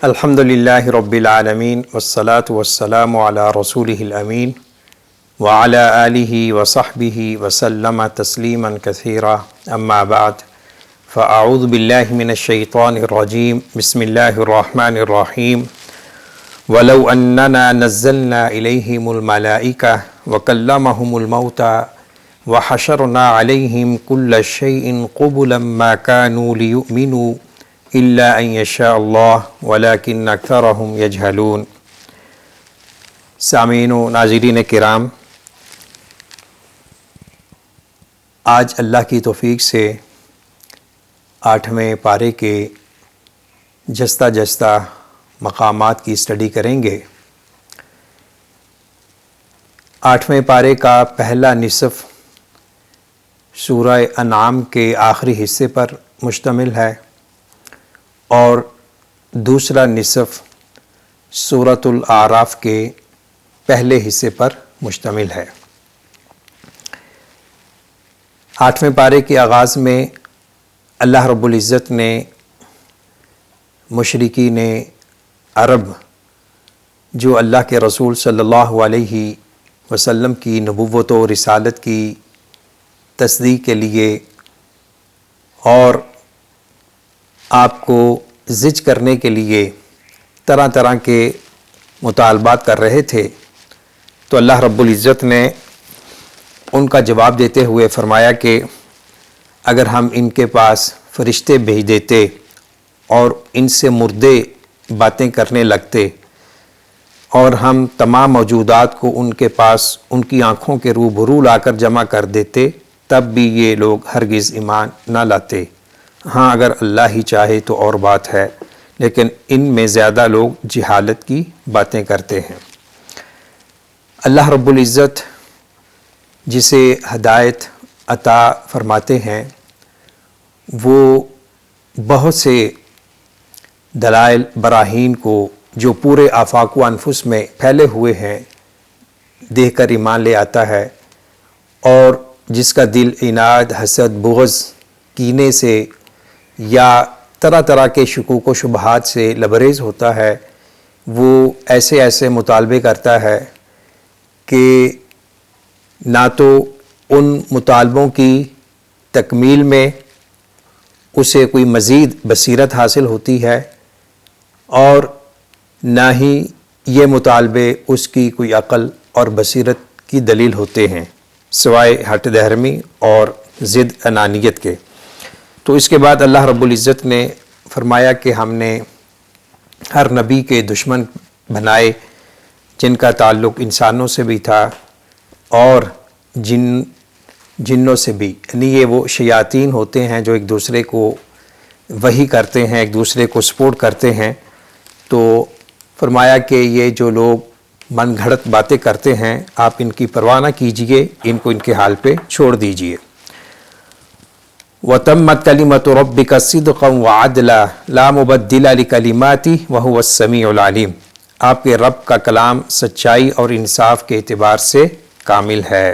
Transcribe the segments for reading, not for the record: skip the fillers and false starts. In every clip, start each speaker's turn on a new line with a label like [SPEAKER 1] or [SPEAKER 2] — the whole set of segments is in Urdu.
[SPEAKER 1] الحمد للہ رب العالمین والصلاة والسلام علی رسولہ الامین وعلی آلہ وصحبہ وسلم تسلیما کثیرا اما بعد فاعوذ باللہ من الشیطان الرجیم بسم اللہ الرحمن الرحیم ولو اننا نزلنا الیہم الملائکہ وکلمہم الموتى وحشرنا علیہم کل شیء قبلا ما كانوا لیؤمنوا الا ان یشاء اللہ ولکن اکثرہم یجہلون۔ سامعین و ناظرین کرام، آج اللہ کی توفیق سے 8ویں پارے کے جستہ جستہ مقامات کی اسٹڈی کریں گے۔ 8ویں پارے کا پہلا نصف سورہ انعام کے آخری حصے پر مشتمل ہے اور دوسرا نصف سورۃ الاعراف کے پہلے حصے پر مشتمل ہے۔ 8ویں پارے کے آغاز میں اللہ رب العزت نے مشرکین عرب جو اللہ کے رسول صلی اللہ علیہ وسلم کی نبوت و رسالت کی تصدیق کے لیے اور آپ کو زج کرنے کے لیے طرح طرح کے مطالبات کر رہے تھے، تو اللہ رب العزت نے ان کا جواب دیتے ہوئے فرمایا کہ اگر ہم ان کے پاس فرشتے بھیج دیتے اور ان سے مردے باتیں کرنے لگتے اور ہم تمام موجودات کو ان کے پاس ان کی آنکھوں کے روبرو لا کر جمع کر دیتے، تب بھی یہ لوگ ہرگز ایمان نہ لاتے۔ ہاں، اگر اللہ ہی چاہے تو اور بات ہے، لیکن ان میں زیادہ لوگ جہالت کی باتیں کرتے ہیں۔ اللہ رب العزت جسے ہدایت عطا فرماتے ہیں وہ بہت سے دلائل براہین کو جو پورے آفاق و انفس میں پھیلے ہوئے ہیں دیکھ کر ایمان لے آتا ہے، اور جس کا دل عناد، حسد، بغض، کینے سے یا طرح طرح کے شکوک و شبہات سے لبریز ہوتا ہے، وہ ایسے مطالبے کرتا ہے کہ نہ تو ان مطالبوں کی تکمیل میں اسے کوئی مزید بصیرت حاصل ہوتی ہے اور نہ ہی یہ مطالبے اس کی کوئی عقل اور بصیرت کی دلیل ہوتے ہیں، سوائے ہٹ دہرمی اور ضد انانیت کے۔ تو اس کے بعد اللہ رب العزت نے فرمایا کہ ہم نے ہر نبی کے دشمن بنائے جن کا تعلق انسانوں سے بھی تھا اور جنوں سے بھی، یعنی یہ وہ شیاطین ہوتے ہیں جو ایک دوسرے کو وحی کرتے ہیں، ایک دوسرے کو سپورٹ کرتے ہیں۔ تو فرمایا کہ یہ جو لوگ من گھڑت باتیں کرتے ہیں آپ ان کی پرواہ نہ کیجئے، ان کو ان کے حال پہ چھوڑ دیجئے۔ وَتَمَّتْ كَلِمَةُ رَبِّكَ صِدْقًا وَعَدْلًا لَا مُبَدِّلَ لِكَلِمَاتِهِ وَهُوَ السَّمِيعُ الْعَلِيمُ۔ آپ کے رب کا کلام سچائی اور انصاف کے اعتبار سے کامل ہے،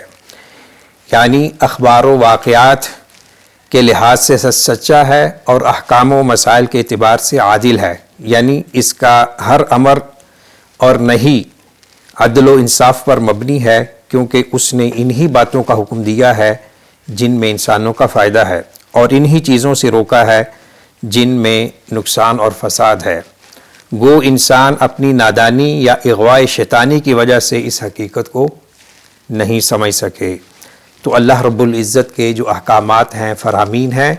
[SPEAKER 1] یعنی اخبار و واقعات کے لحاظ سے سچا ہے اور احکام و مسائل کے اعتبار سے عادل ہے، یعنی اس کا ہر امر اور نہی عدل و انصاف پر مبنی ہے، کیونکہ اس نے انہی باتوں کا حکم دیا ہے جن میں انسانوں کا فائدہ ہے اور انہی چیزوں سے روکا ہے جن میں نقصان اور فساد ہے۔ گو انسان اپنی نادانی یا اغواء شیطانی کی وجہ سے اس حقیقت کو نہیں سمجھ سکے۔ تو اللہ رب العزت کے جو احکامات ہیں، فرامین ہیں،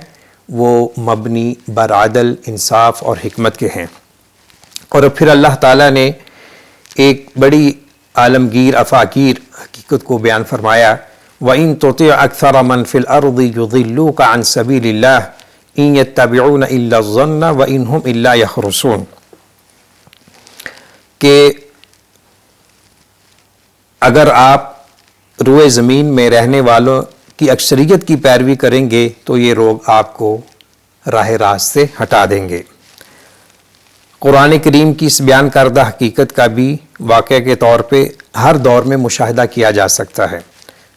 [SPEAKER 1] وہ مبنی بر عدل، انصاف اور حکمت کے ہیں۔ اور پھر اللہ تعالیٰ نے ایک بڑی عالمگیر افاقیر حقیقت کو بیان فرمایا، وَإِن تُطِعْ أَكْثَرَ مَنْ فِي الْأَرْضِ يُضِلُّوكَ عَنْ سَبِيلِ اللَّهِ إِن يَتَّبِعُونَ إِلَّا الظَّنَّ وَإِنْ هُمْ إِلَّا يَخْرُصُونَ، کہ اگر آپ روئے زمین میں رہنے والوں کی اکثریت کی پیروی کریں گے تو یہ لوگ آپ کو راہ راست سے ہٹا دیں گے۔ قرآن کریم کی اس بیان کردہ حقیقت کا بھی واقعہ کے طور پہ ہر دور میں مشاہدہ کیا جا سکتا ہے۔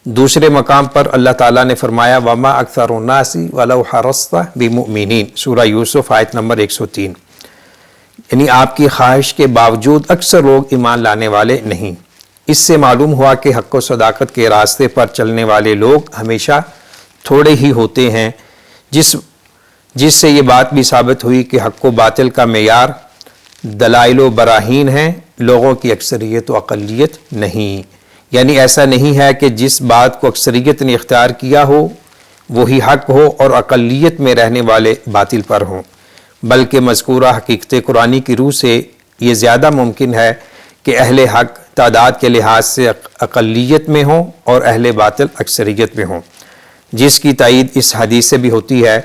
[SPEAKER 1] دوسرے مقام پر اللہ تعالیٰ نے فرمایا وَمَا أَكْثَرُ النَّاسِ وَلَوْ حَرَصْتَ بِمُؤْمِنِينَ، سورہ یوسف آیت نمبر 103، یعنی آپ کی خواہش کے باوجود اکثر لوگ ایمان لانے والے نہیں۔ اس سے معلوم ہوا کہ حق و صداقت کے راستے پر چلنے والے لوگ ہمیشہ تھوڑے ہی ہوتے ہیں، جس سے یہ بات بھی ثابت ہوئی کہ حق و باطل کا معیار دلائل و براہین ہیں، لوگوں کی اکثریت و اقلیت نہیں۔ یعنی ایسا نہیں ہے کہ جس بات کو اکثریت نے اختیار کیا ہو وہی حق ہو اور اقلیت میں رہنے والے باطل پر ہوں، بلکہ مذکورہ حقیقت قرآنی کی روح سے یہ زیادہ ممکن ہے کہ اہل حق تعداد کے لحاظ سے اقلیت میں ہوں اور اہل باطل اکثریت میں ہوں، جس کی تائید اس حدیث سے بھی ہوتی ہے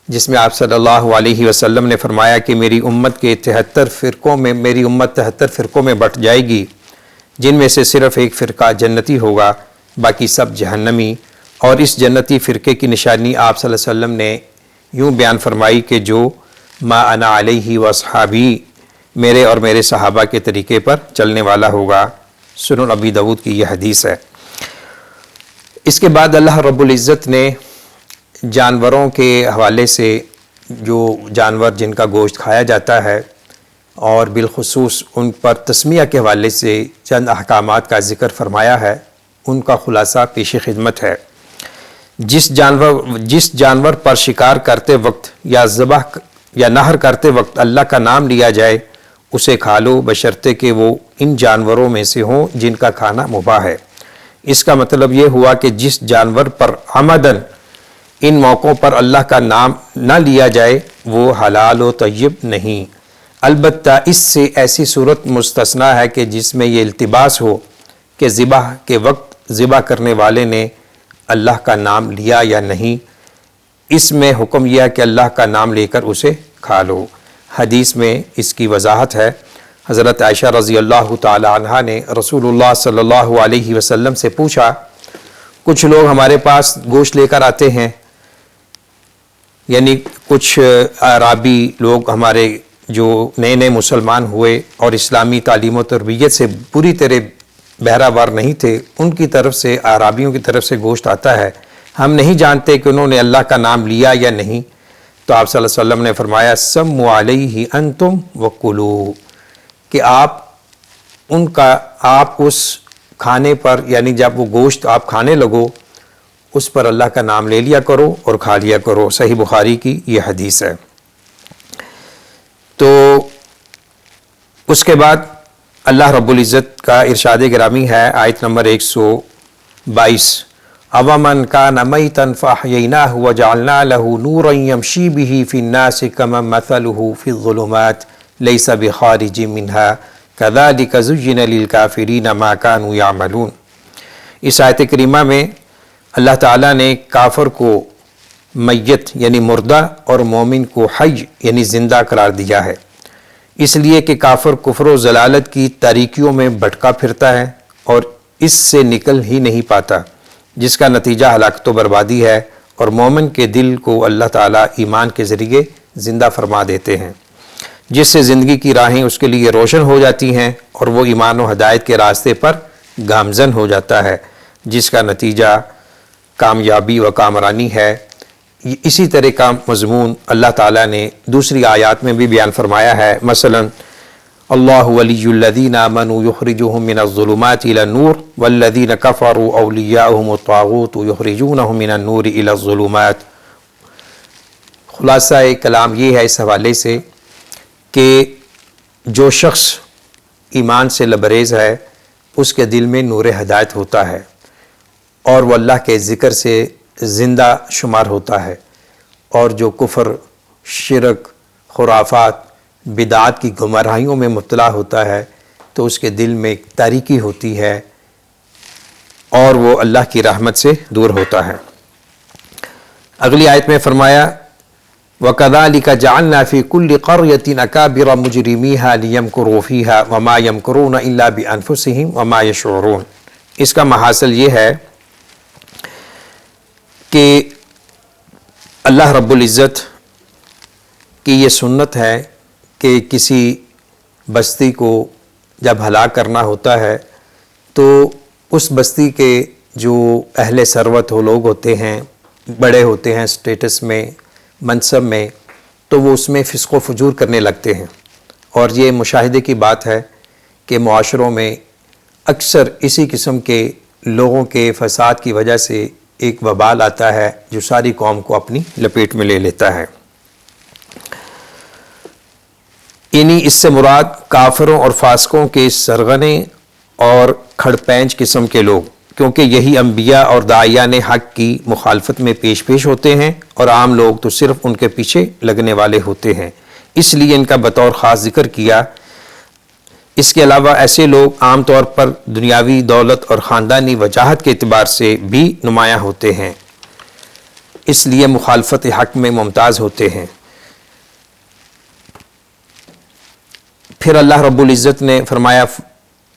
[SPEAKER 1] جس میں آپ صلی اللہ علیہ وسلم نے فرمایا کہ میری امت 73 فرقوں میں بٹ جائے گی، جن میں سے صرف ایک فرقہ جنتی ہوگا، باقی سب جہنمی۔ اور اس جنتی فرقے کی نشانی آپ صلی اللہ علیہ وسلم نے یوں بیان فرمائی کہ جو ما انا علیہ واصحابی، میرے اور میرے صحابہ کے طریقے پر چلنے والا ہوگا۔ سنن ابی داؤد کی یہ حدیث ہے۔ اس کے بعد اللہ رب العزت نے جانوروں کے حوالے سے، جو جانور جن کا گوشت کھایا جاتا ہے اور بالخصوص ان پر تسمیہ کے حوالے سے چند احکامات کا ذکر فرمایا ہے، ان کا خلاصہ پیش خدمت ہے۔ جس جانور پر شکار کرتے وقت یا ذبح یا نحر کرتے وقت اللہ کا نام لیا جائے اسے کھا لو، بشرطے کہ وہ ان جانوروں میں سے ہوں جن کا کھانا مباح ہے۔ اس کا مطلب یہ ہوا کہ جس جانور پر عمدن ان موقعوں پر اللہ کا نام نہ لیا جائے وہ حلال و طیب نہیں، البتہ اس سے ایسی صورت مستثنیٰ ہے کہ جس میں یہ التباس ہو کہ ذبح کے وقت ذبح کرنے والے نے اللہ کا نام لیا یا نہیں، اس میں حکم یہ ہے کہ اللہ کا نام لے کر اسے کھا لو۔ حدیث میں اس کی وضاحت ہے۔ حضرت عائشہ رضی اللہ تعالی عنہا نے رسول اللہ صلی اللہ علیہ وسلم سے پوچھا، کچھ لوگ ہمارے پاس گوشت لے کر آتے ہیں، یعنی کچھ عربی لوگ ہمارے جو نئے نئے مسلمان ہوئے اور اسلامی تعلیم و تربیت سے پوری طرح بہرہ نہیں تھے، ان کی طرف سے، عربیوں کی طرف سے گوشت آتا ہے، ہم نہیں جانتے کہ انہوں نے اللہ کا نام لیا یا نہیں۔ تو آپ صلی اللہ علیہ وسلم نے فرمایا سموا علیہ انتم وکلوا، کہ آپ اس کھانے پر، یعنی جب وہ گوشت آپ کھانے لگو اس پر اللہ کا نام لے لیا کرو اور کھا لیا کرو۔ صحیح بخاری کی یہ حدیث ہے۔ تو اس کے بعد اللہ رب العزت کا ارشاد گرامی ہے، آیت نمبر 122، أَوَمَنْ كَانَ مَيْتًا فَأَحْيَيْنَاهُ وَجَعَلْنَا لَهُ نُورًا يَمْشِي بِهِ فِي النَّاسِ كَمَنْ مَثَلُهُ فِي الظُّلُمَاتِ لَيْسَ بِخَارِجٍ مِنْهَا كَذَلِكَ زُيِّنَ لِلْكَافِرِينَ مَا كَانُوا يَعْمَلُونَ۔ اس آیت کریمہ میں اللہ تعالیٰ نے کافر کو میت یعنی مردہ اور مومن کو حی یعنی زندہ قرار دیا ہے، اس لیے کہ کافر کفر و ضلالت کی تاریکیوں میں بھٹکا پھرتا ہے اور اس سے نکل ہی نہیں پاتا، جس کا نتیجہ ہلاکت و بربادی ہے، اور مومن کے دل کو اللہ تعالیٰ ایمان کے ذریعے زندہ فرما دیتے ہیں، جس سے زندگی کی راہیں اس کے لیے روشن ہو جاتی ہیں اور وہ ایمان و ہدایت کے راستے پر گامزن ہو جاتا ہے، جس کا نتیجہ کامیابی و کامرانی ہے۔ اسی طرح کا مضمون اللہ تعالیٰ نے دوسری آیات میں بھی بیان فرمایا ہے، مثلا اللہ ولی الذین آمنوا یخرجهم من الظلمات الى النور والذین کفروا اولیاؤہم الطاغوت یخرجونہم من النور الى الظلمات۔ خلاصہ کلام یہ ہے اس حوالے سے کہ جو شخص ایمان سے لبریز ہے اس کے دل میں نور ہدایت ہوتا ہے اور وہ اللہ کے ذکر سے زندہ شمار ہوتا ہے، اور جو کفر، شرک، خرافات، بدعات کی گمراہیوں میں مبتلا ہوتا ہے تو اس کے دل میں تاریکی ہوتی ہے اور وہ اللہ کی رحمت سے دور ہوتا ہے۔ اگلی آیت میں فرمایا وَكَذَلِكَ جَعَلْنَا فِي كُلِّ قَرْيَةٍ أَكَابِرَ مُجْرِمِيهَا لِيَمْكُرُوا فِيهَا وَمَا يَمْكُرُونَ إِلَّا بِأَنفُسِهِمْ وَمَا يَشْعُرُونَ۔ اس کا محاصل یہ ہے کہ اللہ رب العزت کی یہ سنت ہے کہ کسی بستی کو جب ہلاک کرنا ہوتا ہے تو اس بستی کے جو اہل ثروت ہو لوگ ہوتے ہیں، بڑے ہوتے ہیں اسٹیٹس میں، منصب میں، تو وہ اس میں فسق و فجور کرنے لگتے ہیں اور یہ مشاہدے کی بات ہے کہ معاشروں میں اکثر اسی قسم کے لوگوں کے فساد کی وجہ سے ایک وبال آتا ہے جو ساری قوم کو اپنی لپیٹ میں لے لیتا ہے۔ اس سے مراد کافروں اور فاسقوں کے سرغنے اور کھڑ پینچ قسم کے لوگ، کیونکہ یہی انبیاء اور داعیان حق کی مخالفت میں پیش ہوتے ہیں اور عام لوگ تو صرف ان کے پیچھے لگنے والے ہوتے ہیں، اس لیے ان کا بطور خاص ذکر کیا۔ اس کے علاوہ ایسے لوگ عام طور پر دنیاوی دولت اور خاندانی وجاہت کے اعتبار سے بھی نمایاں ہوتے ہیں، اس لیے مخالفت حق میں ممتاز ہوتے ہیں۔ پھر اللہ رب العزت نے فرمایا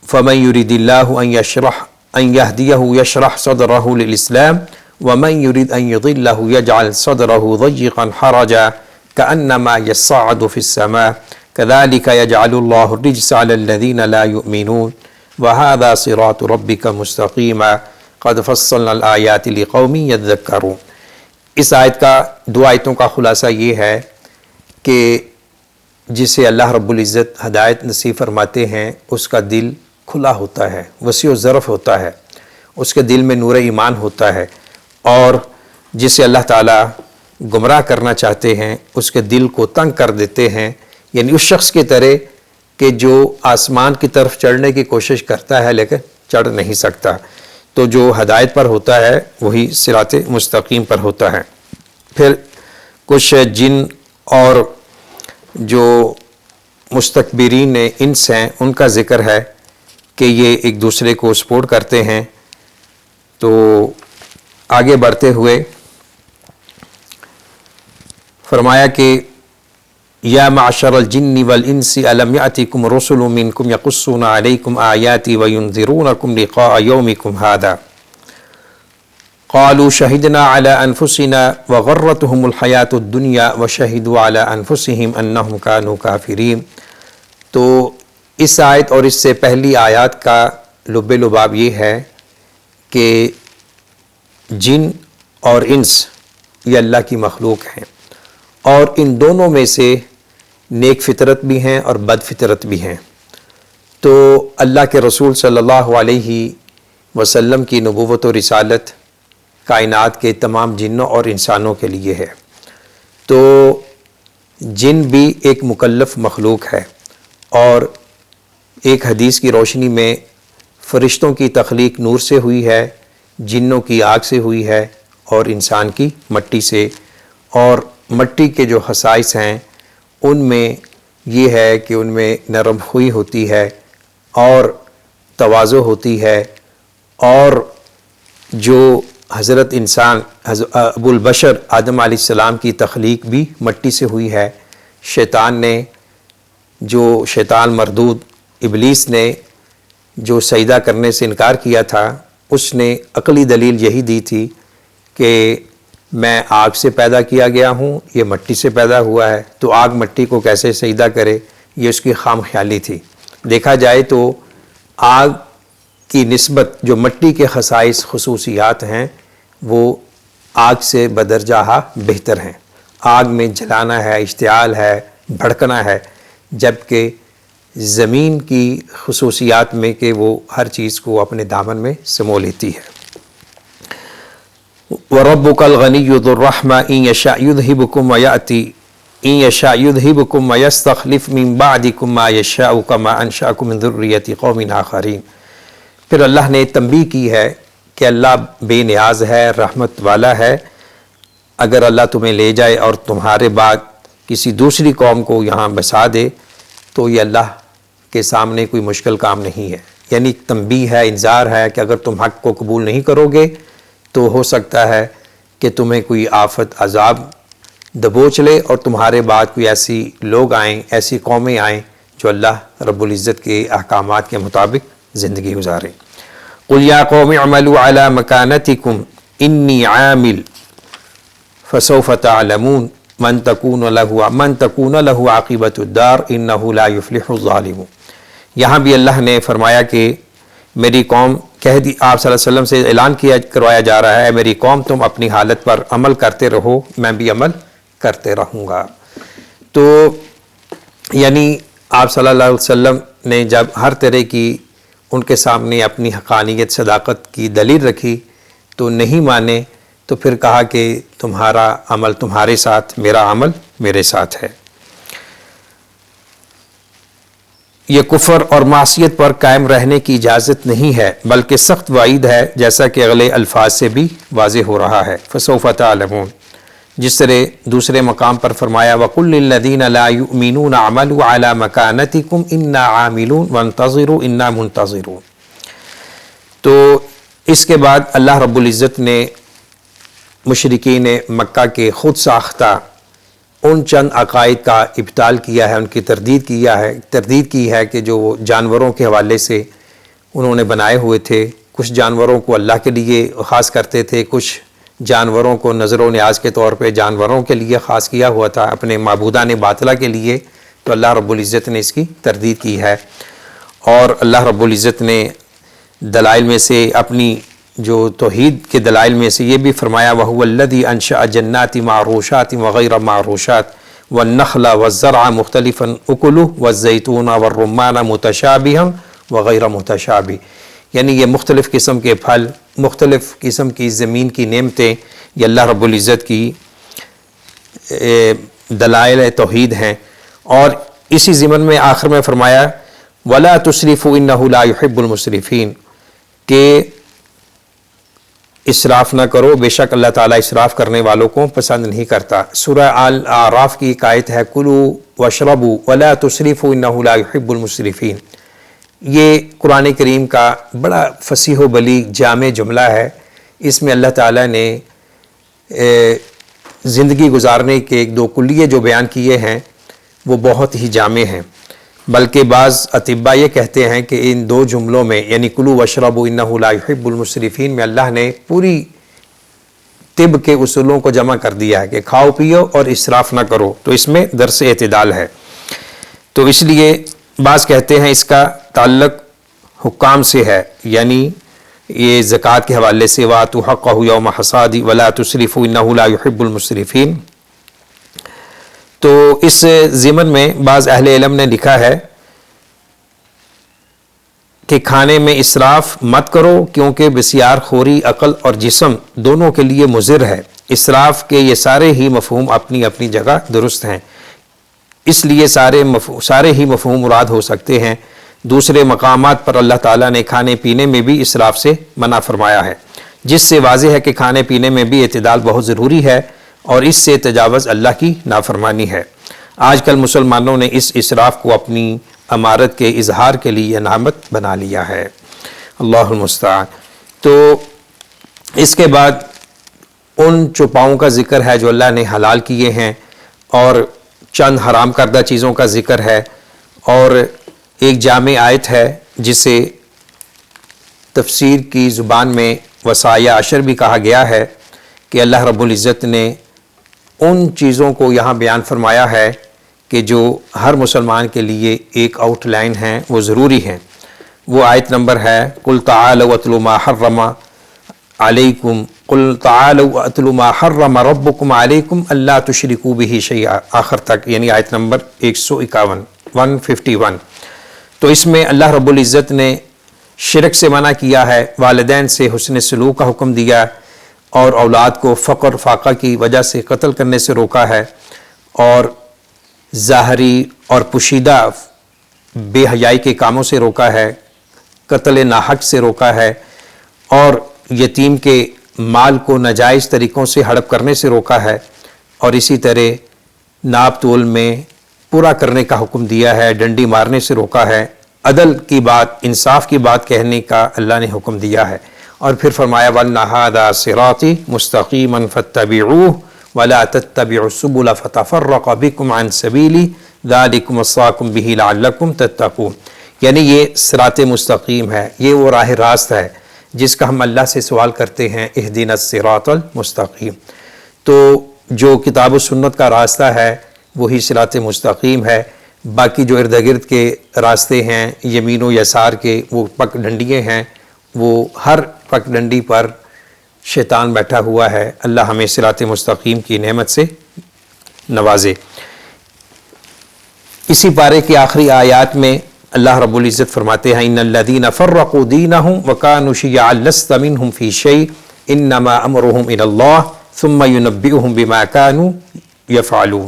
[SPEAKER 1] فَمَن يُرِدِ اللَّهُ أَن يَهْدِيَهُ يَشْرَحْ صَدْرَهُ لِلْإِسْلَامِ وَمَن يُرِدْ أَن يُضِلَّهُ يَجْعَلْ صَدْرَهُ ضَيِّقًا حَرَجًا كَأَنَّمَا يَصَّعَّدُ فِي السَّمَاءِ كَذَلِكَ يَجْعَلُ اللَّهُ الرِّجْسَ عَلَى الَّذِينَ لَا يُؤْمِنُونَ وَهَذَا صِرَاطُ رَبِّكَ مُسْتَقِيمًا قَدْ فَصَّلْنَا الْآيَاتِ لِقَوْمٍ يَذَّكَّرُونَ۔ اس آیت کا دو آیتوں کا خلاصہ یہ ہے کہ جسے اللہ رب العزت ہدایت نصیب فرماتے ہیں اس کا دل کھلا ہوتا ہے، وسیع و ظرف ہوتا ہے، اس کے دل میں نور ایمان ہوتا ہے، اور جسے اللہ تعالیٰ گمراہ کرنا چاہتے ہیں اس کے دل کو تنگ کر دیتے ہیں، یعنی اس شخص کی طرح کہ جو آسمان کی طرف چڑھنے کی کوشش کرتا ہے لیکن چڑھ نہیں سکتا۔ تو جو ہدایت پر ہوتا ہے وہی صراط مستقیم پر ہوتا ہے۔ پھر کچھ جن اور جو مستکبرین انس ہیں ان کا ذکر ہے کہ یہ ایک دوسرے کو سپورٹ کرتے ہیں۔ تو آگے بڑھتے ہوئے فرمایا کہ یا معشر الجن والانس الم یأتکم رسل منکم یقصون علیکم آیاتی وینذرونکم لقاء یومکم ھذا قالوا شہدنا علی انفسنا وغرتهم الحیاۃ الدنیا وشہدوا علی انفسہم انہم کانوا کافرین۔ تو اس آیت اور اس سے پہلی آیات کا لب لباب یہ ہے کہ جن اور انس یہ اللہ کی مخلوق ہیں، اور ان دونوں میں سے نیک فطرت بھی ہیں اور بد فطرت بھی ہیں۔ تو اللہ کے رسول صلی اللہ علیہ وسلم کی نبوت و رسالت کائنات کے تمام جنوں اور انسانوں کے لیے ہے۔ تو جن بھی ایک مکلف مخلوق ہے، اور ایک حدیث کی روشنی میں فرشتوں کی تخلیق نور سے ہوئی ہے، جنوں کی آگ سے ہوئی ہے، اور انسان کی مٹی سے۔ اور مٹی کے جو خصائص ہیں ان میں یہ ہے کہ ان میں نرم خوئی ہوتی ہے اور تواضع ہوتی ہے، اور جو حضرت انسان ابو البشر آدم علیہ السلام کی تخلیق بھی مٹی سے ہوئی ہے۔ شیطان مردود ابلیس نے جو سجدہ کرنے سے انکار کیا تھا، اس نے عقلی دلیل یہی دی تھی کہ میں آگ سے پیدا کیا گیا ہوں، یہ مٹی سے پیدا ہوا ہے، تو آگ مٹی کو کیسے سجدہ کرے، یہ اس کی خام خیالی تھی۔ دیکھا جائے تو آگ کی نسبت جو مٹی کے خصائص خصوصیات ہیں وہ آگ سے بدرجہ بہتر ہیں۔ آگ میں جلانا ہے، اشتعال ہے، بھڑکنا ہے، جبکہ زمین کی خصوصیات میں کہ وہ ہر چیز کو اپنے دامن میں سمو لیتی ہے۔ وَرَبُّكَ الْغَنِيُّ ذُو الرَّحْمَةِ إِن يَشَأْ يُذْهِبْكُمْ وَيَأْتِ إِن يَشَأْ يُذْهِبْكُمْ وَيَسْتَخْلِفْ مِن بَعْدِكُم مَّا يَشَاءُ كَمَا أَنشَأَكُم مِّن ذُرِّيَّةِ قَوْمٍ آخَرِينَ۔ پھر اللہ نے تنبیہ کی ہے کہ اللہ بے نیاز ہے، رحمت والا ہے۔ اگر اللہ تمہیں لے جائے اور تمہارے بعد کسی دوسری قوم کو یہاں بسا دے تو یہ اللہ کے سامنے کوئی مشکل کام نہیں ہے۔ یعنی تنبیہ ہے، انذار ہے کہ اگر تم حق کو قبول نہیں کرو گے تو ہو سکتا ہے کہ تمہیں کوئی آفت عذاب دبوچ لے اور تمہارے بعد کوئی ایسی لوگ آئیں، ایسی قومیں آئیں جو اللہ رب العزت کے احکامات کے مطابق زندگی گزاریں۔ قُلْ يَا قَوْمِ اعْمَلُوا عَلَى مَكَانَتِكُمْ إِنِّي عَامِلٌ فَسَوْفَ تَعْلَمُونَ مَنْ تَكُونُ لَهُ عَاقِبَةُ الدَّارِ إِنَّهُ لَا يُفْلِحُ الظَّالِمُونَ۔ یہاں بھی اللہ نے فرمایا کہ میری قوم کہہ دی، آپ صلی اللہ علیہ وسلم سے اعلان کروایا جا رہا ہے، میری قوم تم اپنی حالت پر عمل کرتے رہو، میں بھی عمل کرتے رہوں گا۔ تو یعنی آپ صلی اللہ علیہ وسلم نے جب ہر طرح کی ان کے سامنے اپنی حقانیت صداقت کی دلیل رکھی تو نہیں مانے، تو پھر کہا کہ تمہارا عمل تمہارے ساتھ، میرا عمل میرے ساتھ ہے۔ یہ کفر اور معصیت پر قائم رہنے کی اجازت نہیں ہے بلکہ سخت وعید ہے، جیسا کہ اگلے الفاظ سے بھی واضح ہو رہا ہے۔ فسوف تعلمون، جس طرح دوسرے مقام پر فرمایا وَقُلْ لِلَّذِينَ لَا يُؤْمِنُونَ اعْمَلُوا عَلَى مَكَانَتِكُمْ إِنَّا عَامِلُونَ وَانْتَظِرُوا إِنَّا مُنْتَظِرُونَ۔ تو اس کے بعد اللہ رب العزت نے مشرکین مکہ کے خود ساختہ ان چند عقائد کا ابطال کیا ہے، ان کی تردید کی ہے کہ جو جانوروں کے حوالے سے انہوں نے بنائے ہوئے تھے۔ کچھ جانوروں کو اللہ کے لیے خاص کرتے تھے، کچھ جانوروں کو نظر و نیاز کے طور پہ جانوروں کے لیے خاص کیا ہوا تھا، اپنے معبودان باطلہ کے لیے۔ تو اللہ رب العزت نے اس کی تردید کی ہے، اور اللہ رب العزت نے دلائل میں سے اپنی جو توحید کے دلائل میں سے یہ بھی فرمایا وَهُوَ الَّذِي أَنشَأَ جَنَّاتٍ مَعْرُوشَاتٍ وَغَيْرَ مَعْرُوشَاتٍ وَالنَّخْلَ وَالزَّرْعَ مُخْتَلِفًا أُكُلُهُ وَالزَّيْتُونَ وَالرُّمَّانَ مُتَشَابِهًا وَغَيْرَ مُتَشَابِهٍ، یعنی یہ مختلف قسم کے پھل، مختلف قسم کی زمین کی نعمتیں، یہ اللہ رب العزت کی دلائل توحید ہیں۔ اور اسی ضمن میں آخر میں فرمایا وَلَا تُسْرِفُوا إِنَّهُ لَا يُحِبُّ الْمُسْرِفِينَ، کہ اسراف نہ کرو، بے شک اللہ تعالیٰ اسراف کرنے والوں کو پسند نہیں کرتا۔ سورہ الاعراف کی ایک آیت ہے کُلُوا وَاشْرَبُوا وَلَا تُسْرِفُوا إِنَّهُ لَا يُحِبُّ الْمُسْرِفِينَ، یہ قرآن کریم کا بڑا فصیح و بلیغ جامع جملہ ہے۔ اس میں اللہ تعالیٰ نے زندگی گزارنے کے ایک دو کلیے جو بیان کیے ہیں وہ بہت ہی جامع ہیں، بلکہ بعض اطباء یہ کہتے ہیں کہ ان دو جملوں میں یعنی کلوا واشربوا انہ لا یحب المسرفین میں اللہ نے پوری طب کے اصولوں کو جمع کر دیا ہے کہ کھاؤ پیو اور اسراف نہ کرو، تو اس میں درس اعتدال ہے۔ تو اس لیے بعض کہتے ہیں اس کا تعلق حکام سے ہے، یعنی یہ زکوٰۃ کے حوالے سے وَآتُوا حَقَّهُ يَوْمَ حَصَادِهِ وَلَا تُسْرِفُوا إِنَّهُ لَا يُحِبُّ الْمُسْرِفِينَ۔ تو اس ضمن میں بعض اہل علم نے لکھا ہے کہ کھانے میں اسراف مت کرو، کیونکہ بسیار خوری عقل اور جسم دونوں کے لیے مضر ہے۔ اسراف کے یہ سارے ہی مفہوم اپنی اپنی جگہ درست ہیں، اس لیے سارے ہی مفہوم مراد ہو سکتے ہیں۔ دوسرے مقامات پر اللہ تعالیٰ نے کھانے پینے میں بھی اسراف سے منع فرمایا ہے، جس سے واضح ہے کہ کھانے پینے میں بھی اعتدال بہت ضروری ہے، اور اس سے تجاوز اللہ کی نافرمانی ہے۔ آج کل مسلمانوں نے اس اسراف کو اپنی امارت کے اظہار کے لیے نعمت بنا لیا ہے، اللہ المستعان۔ تو اس کے بعد ان چوپاؤں کا ذکر ہے جو اللہ نے حلال کیے ہیں، اور چند حرام کردہ چیزوں کا ذکر ہے، اور ایک جامع آیت ہے جسے تفسیر کی زبان میں وصایہ عشر بھی کہا گیا ہے کہ اللہ رب العزت نے ان چیزوں کو یہاں بیان فرمایا ہے کہ جو ہر مسلمان کے لیے ایک آؤٹ لائن ہیں، وہ ضروری ہیں۔ وہ آیت نمبر ہے قُلْ تَعَالَوْا أَتْلُ مَا حَرَّمَ عَلَيْكُمْ قُلْ تَعَالَوْا أَتْلُ مَا حَرَّمَ رَبُّكُمْ عَلَيْكُمْ أَلَّا تُشْرِكُوا بِهِ شَيْئًا، آخر تک، یعنی آیت نمبر 151۔ تو اس میں اللہ رب العزت نے شرک سے منع کیا ہے، والدین سے حسن سلوک کا حکم دیا، اور اولاد کو فقر فاقہ کی وجہ سے قتل کرنے سے روکا ہے، اور ظاہری اور پوشیدہ بے حیائی کے کاموں سے روکا ہے، قتل ناحق سے روکا ہے، اور یتیم کے مال کو ناجائز طریقوں سے ہڑپ کرنے سے روکا ہے، اور اسی طرح ناپ تول میں پورا کرنے کا حکم دیا ہے، ڈنڈی مارنے سے روکا ہے، عدل کی بات، انصاف کی بات کہنے کا اللہ نے حکم دیا ہے، اور پھر فرمایا وَأَنَّ هَٰذَا صِرَاطِي مُسْتَقِيمًا فَاتَّبِعُوهُ وَلَا تَتَّبِعُوا السُّبُلَ فَتَفَرَّقَ بِكُمْ عَنْ سَبِيلِهِ ذَٰلِكُمْ وَصَّاكُمْ بِهِ لَعَلَّكُمْ تَتَّقُونَ، یعنی یہ صراط مستقیم ہے، یہ وہ راہ راست ہے جس کا ہم اللہ سے سوال کرتے ہیں اہدنا الصراط المستقیم۔ تو جو کتاب و سنت کا راستہ ہے وہی صراط مستقیم ہے، باقی جو ارد گرد کے راستے ہیں یمین و یسار کے، وہ پک ڈنڈیے ہیں، وہ ہر پک ڈنڈی پر شیطان بیٹھا ہوا ہے۔ اللہ ہمیں صراط مستقیم کی نعمت سے نوازے۔ اسی پارے کی آخری آیات میں اللہ رب العزت فرماتے ہیں ان الذین فرقوا دینہم وکانوا شیعا لست منہم فی شیء انما امرہم الی اللہ ثم ینبئہم بما کانوا یفعلون،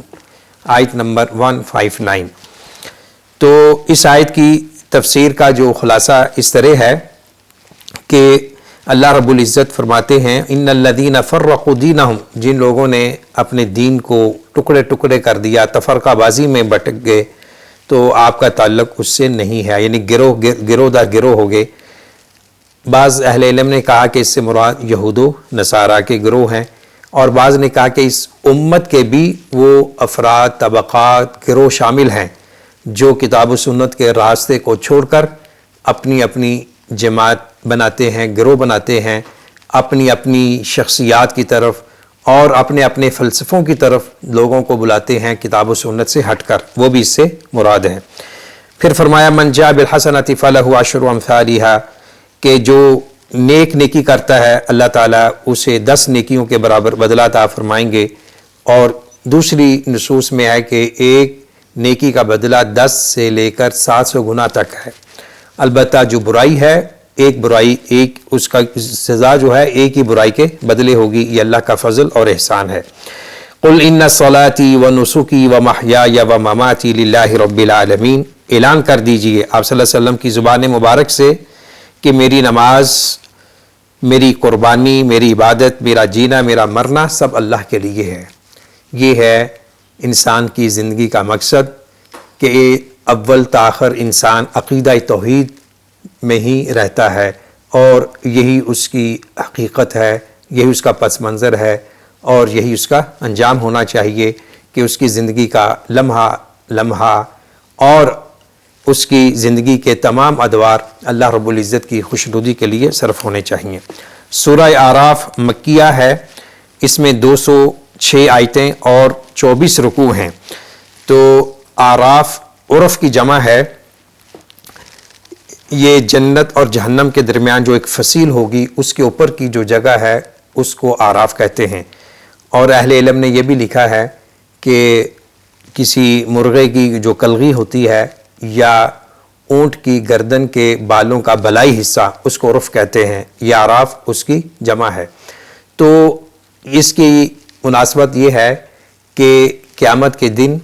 [SPEAKER 1] آیت نمبر 159۔ تو اس آیت کی تفسیر کا جو خلاصہ اس طرح ہے کہ اللہ رب العزت فرماتے ہیں ان الذین فرقوا دینہم، جن لوگوں نے اپنے دین کو ٹکڑے ٹکڑے کر دیا، تفرقہ بازی میں بٹک گئے، تو آپ کا تعلق اس سے نہیں ہے، یعنی گروہ در گروہ ہو گئے۔ بعض اہل علم نے کہا کہ اس سے مراد یہود و نصارہ کے گروہ ہیں، اور بعض نے کہا کہ اس امت کے بھی وہ افراد، طبقات، گروہ شامل ہیں جو کتاب و سنت کے راستے کو چھوڑ کر اپنی اپنی جماعت بناتے ہیں، گروہ بناتے ہیں، اپنی اپنی شخصیات کی طرف اور اپنے اپنے فلسفوں کی طرف لوگوں کو بلاتے ہیں کتاب و سنت سے ہٹ کر، وہ بھی اس سے مراد ہیں۔ پھر فرمایا من جاء بالحسنۃ فلہ عشر امثالھا، کہ جو نیک نیکی کرتا ہے اللہ تعالیٰ اسے 10 نیکیوں کے برابر بدلہ عطا فرمائیں گے، اور دوسری نصوص میں ہے کہ ایک نیکی کا بدلہ 10 سے لے کر 700 گنا تک ہے۔ البتہ جو برائی ہے، ایک برائی، ایک اس کا سزا جو ہے ایک ہی برائی کے بدلے ہوگی، یہ اللہ کا فضل اور احسان ہے۔ قل ان صلاتی و نسکی و محیای و مماتی للہ رب العالمین، اعلان کر دیجئے آپ صلی اللہ علیہ وسلم کی زبان مبارک سے کہ میری نماز، میری قربانی، میری عبادت، میرا جینا، میرا مرنا سب اللہ کے لیے ہے۔ یہ ہے انسان کی زندگی کا مقصد کہ اول تاخر انسان عقیدہ توحید میں ہی رہتا ہے، اور یہی اس کی حقیقت ہے، یہی اس کا پس منظر ہے، اور یہی اس کا انجام ہونا چاہیے کہ اس کی زندگی کا لمحہ لمحہ اور اس کی زندگی کے تمام ادوار اللہ رب العزت کی خوشنودی کے لیے صرف ہونے چاہیے۔ سورہ اعراف مکیہ ہے، اس میں 206 آیتیں اور 24 رکوع ہیں۔ تو اعراف عرف کی جمع ہے، یہ جنت اور جہنم کے درمیان جو ایک فصیل ہوگی اس کے اوپر کی جو جگہ ہے اس کو اعراف کہتے ہیں۔ اور اہل علم نے یہ بھی لکھا ہے کہ کسی مرغے کی جو کلغی ہوتی ہے یا اونٹ کی گردن کے بالوں کا بلائی حصہ، اس کو عرف کہتے ہیں، یہ اعراف اس کی جمع ہے۔ تو اس کی مناسبت یہ ہے کہ قیامت کے دن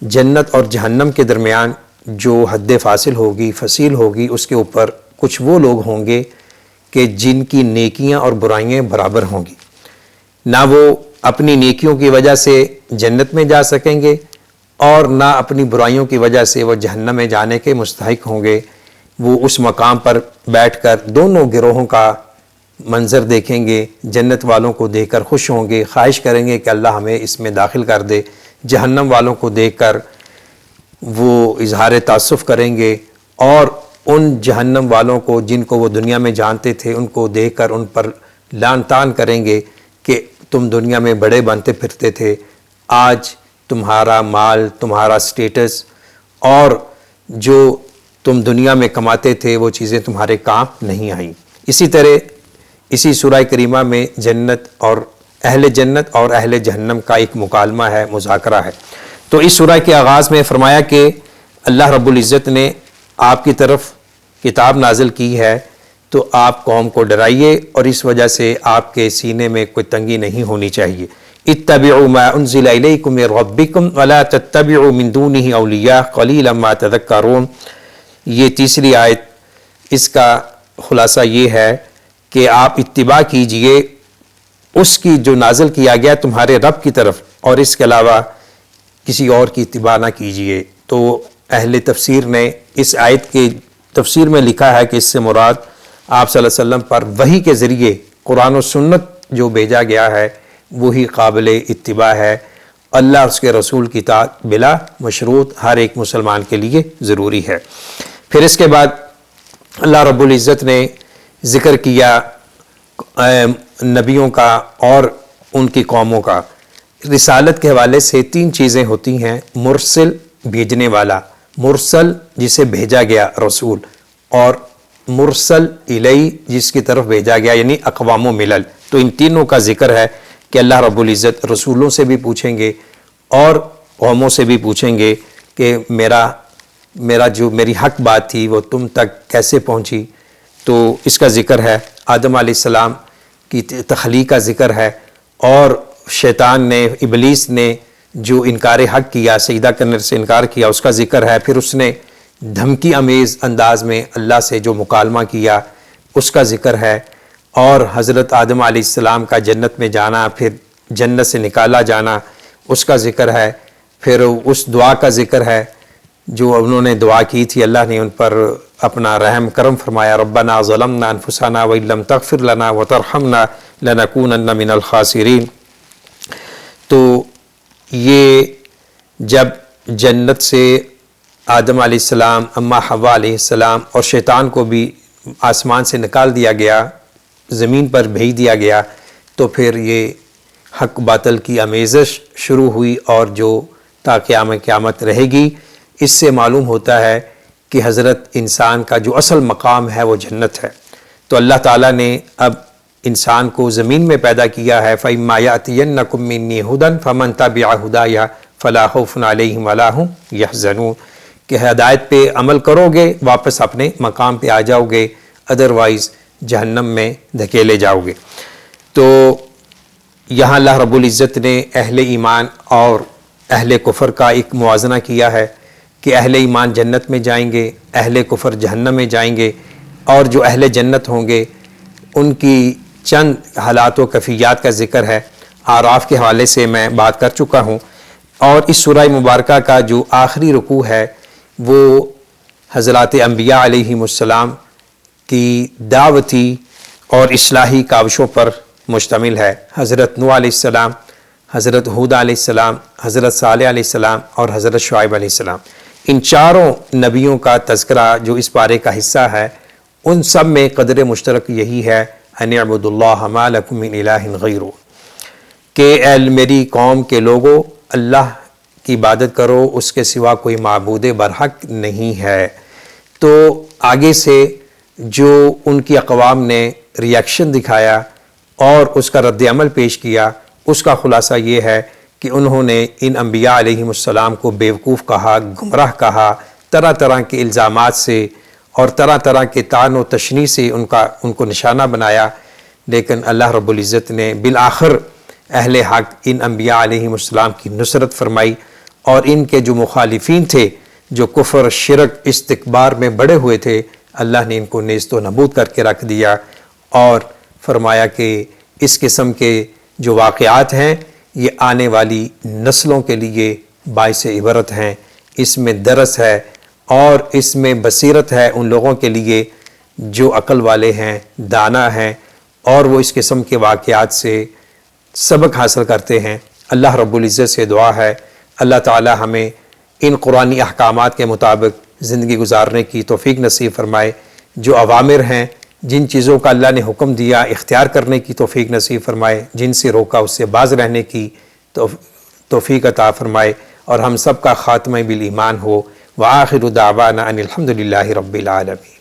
[SPEAKER 1] جنت اور جہنم کے درمیان جو حد فاصل ہوگی، فصیل ہوگی، اس کے اوپر کچھ وہ لوگ ہوں گے کہ جن کی نیکیاں اور برائیاں برابر ہوں گی، نہ وہ اپنی نیکیوں کی وجہ سے جنت میں جا سکیں گے اور نہ اپنی برائیوں کی وجہ سے وہ جہنم میں جانے کے مستحق ہوں گے۔ وہ اس مقام پر بیٹھ کر دونوں گروہوں کا منظر دیکھیں گے، جنت والوں کو دیکھ کر خوش ہوں گے، خواہش کریں گے کہ اللہ ہمیں اس میں داخل کر دے، جہنم والوں کو دیکھ کر وہ اظہار تاسف کریں گے، اور ان جہنم والوں کو جن کو وہ دنیا میں جانتے تھے ان کو دیکھ کر ان پر لعن طعن کریں گے کہ تم دنیا میں بڑے بنتے پھرتے تھے، آج تمہارا مال، تمہارا سٹیٹس اور جو تم دنیا میں کماتے تھے وہ چیزیں تمہارے کام نہیں آئیں۔ اسی طرح اسی سورہ کریمہ میں جنت اور اہل جہنم کا ایک مکالمہ ہے، مذاکرہ ہے۔ تو اس سورہ کے آغاز میں فرمایا کہ اللہ رب العزت نے آپ کی طرف کتاب نازل کی ہے تو آپ قوم کو ڈرائیے، اور اس وجہ سے آپ کے سینے میں کوئی تنگی نہیں ہونی چاہیے۔ اتبعوا ما انزل الیکم من ربکم ولا تتبعوا من دونہ اولیاء قلیلا ما تذکرون۔ یہ تیسری آیت، اس کا خلاصہ یہ ہے کہ آپ اتباع کیجئے اس کی جو نازل کیا گیا تمہارے رب کی طرف، اور اس کے علاوہ کسی اور کی اتباع نہ کیجئے۔ تو اہل تفسیر نے اس آیت کے تفسیر میں لکھا ہے کہ اس سے مراد آپ صلی اللہ علیہ وسلم پر وحی کے ذریعے قرآن و سنت جو بھیجا گیا ہے وہی قابل اتباع ہے، اللہ اس کے رسول کی اطاعت بلا مشروط ہر ایک مسلمان کے لیے ضروری ہے۔ پھر اس کے بعد اللہ رب العزت نے ذکر کیا نبیوں کا اور ان کی قوموں کا۔ رسالت کے حوالے سے 3 چیزیں ہوتی ہیں، مرسل بھیجنے والا، مرسل جسے بھیجا گیا رسول، اور مرسل الی جس کی طرف بھیجا گیا یعنی اقوام و ملل۔ تو ان تینوں کا ذکر ہے کہ اللہ رب العزت رسولوں سے بھی پوچھیں گے اور قوموں سے بھی پوچھیں گے کہ میری حق بات تھی وہ تم تک کیسے پہنچی، تو اس کا ذکر ہے، آدم علیہ السلام کی تخلیق کا ذکر ہے، اور شیطان نے، ابلیس نے جو انکار حق کیا، سجدہ کرنے سے انکار کیا، اس کا ذکر ہے۔ پھر اس نے دھمکی امیز انداز میں اللہ سے جو مکالمہ کیا اس کا ذکر ہے، اور حضرت آدم علیہ السلام کا جنت میں جانا، پھر جنت سے نکالا جانا، اس کا ذکر ہے۔ پھر اس دعا کا ذکر ہے جو انہوں نے دعا کی تھی، اللہ نے ان پر اپنا رحم کرم فرمایا، ربنا ظلمنا انفسنا وان لم تغفر لنا وترحمنا لنکونن من الخاسرین۔ تو یہ جب جنت سے آدم علیہ السلام، اماں حوا علیہ السلام اور شیطان کو بھی آسمان سے نکال دیا گیا، زمین پر بھیج دیا گیا، تو پھر یہ حق باطل کی آمیزش شروع ہوئی، اور جو تا قیامت رہے گی۔ اس سے معلوم ہوتا ہے کہ حضرت انسان کا جو اصل مقام ہے وہ جنت ہے۔ تو اللہ تعالیٰ نے اب انسان کو زمین میں پیدا کیا ہے، فَإِمَّا يَأْتِيَنَّكُم مِّنِّي هُدًى فَمَن تَبِعَ هُدَايَ فَلَا خَوْفٌ عَلَيْهِمْ وَلَا هُمْ يَحْزَنُونَ، کہ ہدایت پہ عمل کرو گے واپس اپنے مقام پہ آ جاؤ گے، ادروائز جہنم میں دھکیلے جاؤ گے۔ تو یہاں اللہ رب العزت نے اہل ایمان اور اہل کفر کا ایک موازنہ کیا ہے کہ اہل ایمان جنت میں جائیں گے، اہل کفر جہنم میں جائیں گے، اور جو اہل جنت ہوں گے ان کی چند حالات و کیفیات کا ذکر ہے۔ اعراف کے حوالے سے میں بات کر چکا ہوں، اور اس سورہ مبارکہ کا جو آخری رکوع ہے وہ حضرات انبیاء علیہم السلام کی دعوتی اور اصلاحی کاوشوں پر مشتمل ہے۔ حضرت نوح علیہ السلام، حضرت ہود علیہ السلام، حضرت صالح علیہ السلام اور حضرت شعیب علیہ السلام، ان چاروں نبیوں کا تذکرہ جو اس پارے کا حصہ ہے، ان سب میں قدر مشترک یہی ہے، ان اعبدوا اللہ ما لکم من الہ غیرہ، کہ اے میری قوم کے لوگو اللہ کی عبادت کرو، اس کے سوا کوئی معبود برحق نہیں ہے۔ تو آگے سے جو ان کی اقوام نے ریاکشن دکھایا اور اس کا رد عمل پیش کیا، اس کا خلاصہ یہ ہے کہ انہوں نے ان انبیاء علیہم السلام کو بیوقوف کہا، گمراہ کہا، طرح طرح کے الزامات سے اور طرح طرح کے طعن و تشنیع سے ان کو نشانہ بنایا، لیکن اللہ رب العزت نے بالآخر اہل حق ان انبیاء علیہم السلام کی نصرت فرمائی، اور ان کے جو مخالفین تھے، جو کفر، شرک، استکبار میں بڑے ہوئے تھے، اللہ نے ان کو نیست و نابود کر کے رکھ دیا، اور فرمایا کہ اس قسم کے جو واقعات ہیں یہ آنے والی نسلوں کے لیے باعث عبرت ہیں، اس میں درس ہے اور اس میں بصیرت ہے ان لوگوں کے لیے جو عقل والے ہیں، دانا ہیں، اور وہ اس قسم کے واقعات سے سبق حاصل کرتے ہیں۔ اللہ رب العزت سے دعا ہے اللہ تعالی ہمیں ان قرآنی احکامات کے مطابق زندگی گزارنے کی توفیق نصیب فرمائے، جو اوامر ہیں، جن چیزوں کا اللہ نے حکم دیا اختیار کرنے کی توفیق نصیب فرمائے، جن سے روکا اس سے باز رہنے کی توفیق عطا فرمائے، اور ہم سب کا خاتمہ بالایمان ہو۔ وآخر دعوانا ان الحمد للہ رب العالمین۔